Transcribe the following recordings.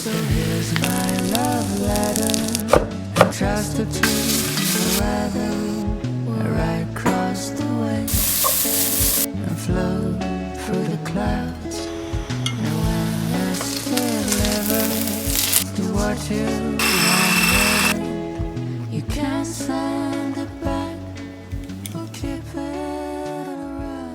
So here's my love letter, entrusted to the weather. Where I cross the waves and float through the clouds. And when it's delivered to what you wanted, you can send it back or keep it around.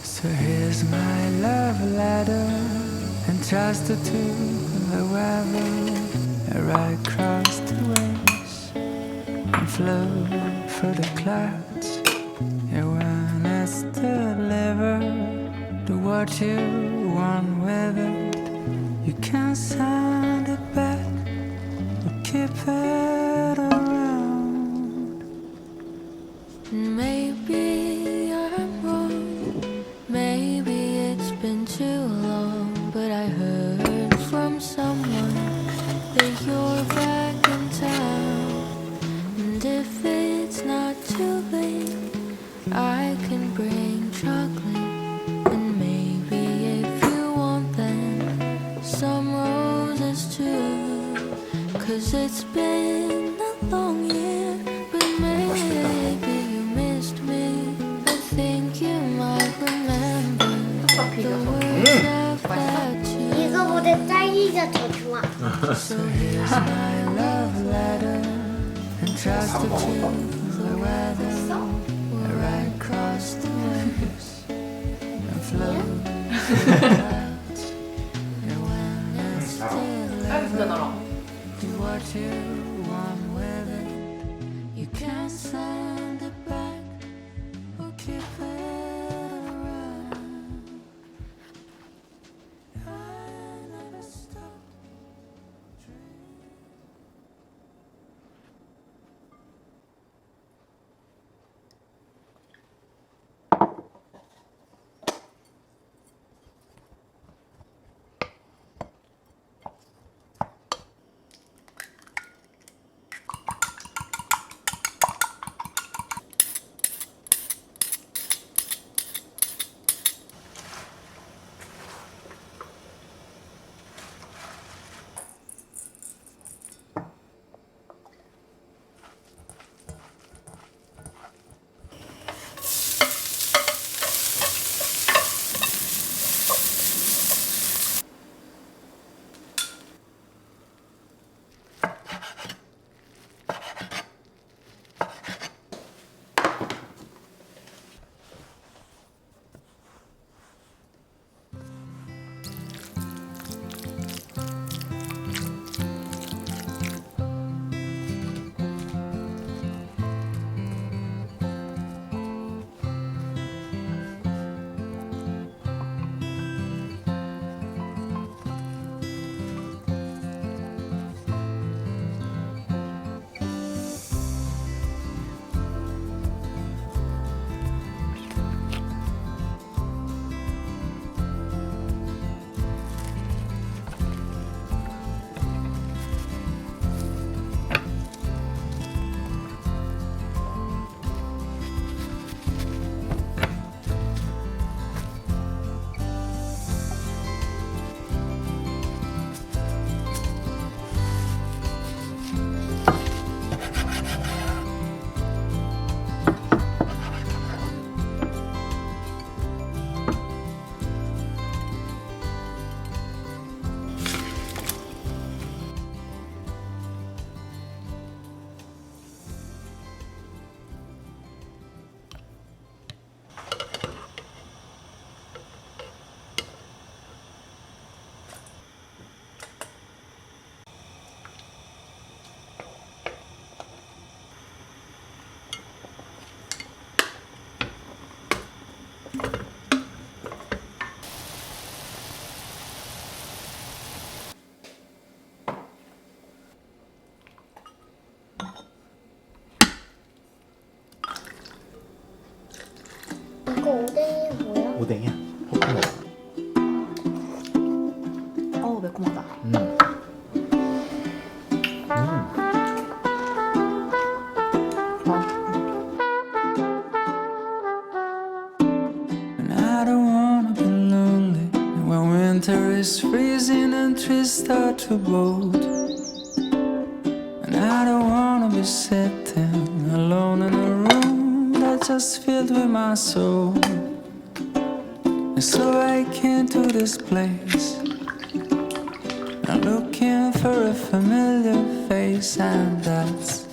So here's my love letter, entrusted to the weather. Where I cross the waves and flow through the clouds. Yeah, when it's delivered, do what you want with it. You can send it back or keep it around. Maybe I'm wrong, maybe it's been too long, but I heard from someone that you're back in town. And if it's not too late, I can bring chocolate. And maybe if you want, then some roses too. 'Cause it's been a long year, but maybe you missed me. I think you might remember the words of that tune. 이거보다 딸기가 더 좋아. So here's my Love letter entrusted to the weather. Right across the waves and float through the lights. And when it's delivered, do what you want with it. You can send it back or keep it around. I never stop dreaming. 이거 오뎅이 뭐야? 오뎅이야? 코코넛. 어우 매콤하다. And I don't wanna be lonely when winter is freezing and trees start to bolt. And I don't wanna be sitting alone in a room that's just filled with my soul. And so I came to this place. I'm looking for a familiar face, and that's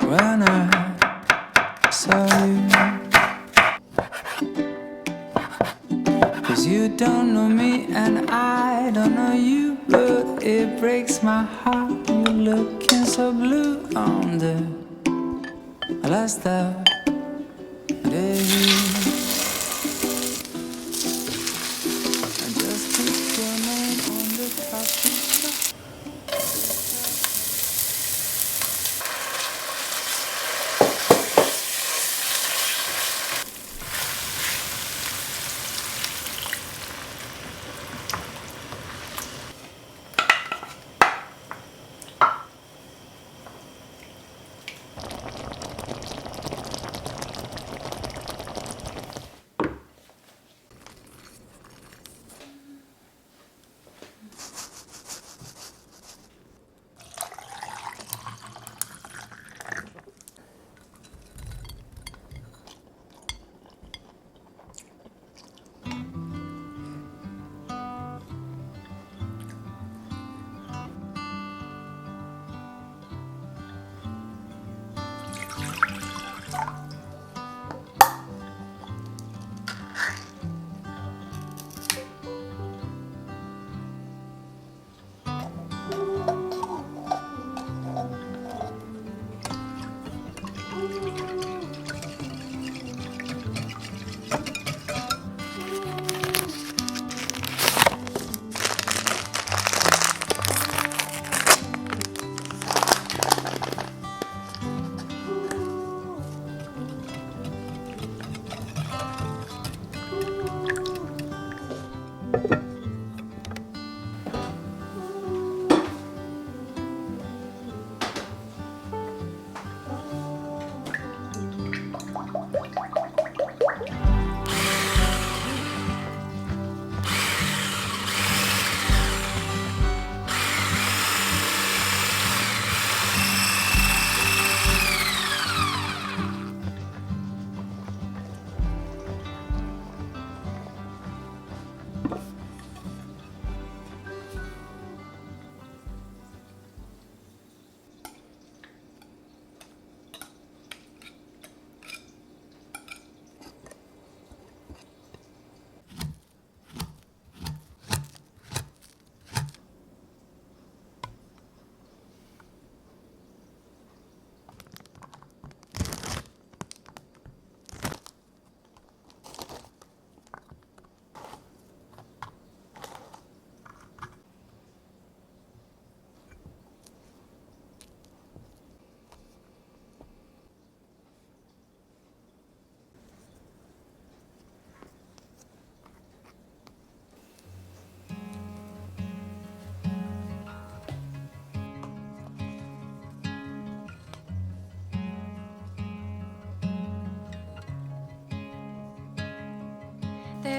when I saw you. 'Cause you don't know me and I don't know you, but it breaks my heart. You're looking so blue on the last day. I just put your name on the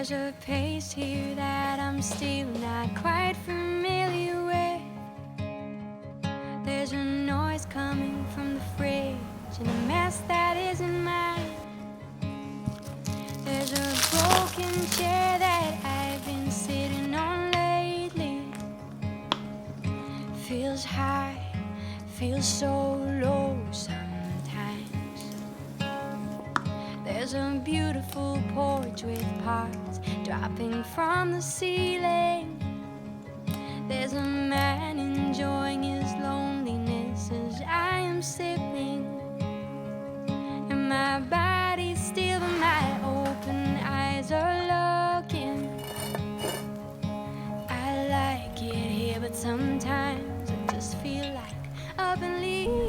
There's a pace here that I'm still not quite familiar with. There's a noise coming from the fridge and a mess that isn't mine. There's a broken chair that I've been sitting on lately. Feels high, feels so low sometimes. There's a beautiful porch with parts dropping from the ceiling. There's a man enjoying his loneliness as I am sipping. And my body's still, but my open eyes are looking. I like it here, but sometimes I just feel like up and leaving.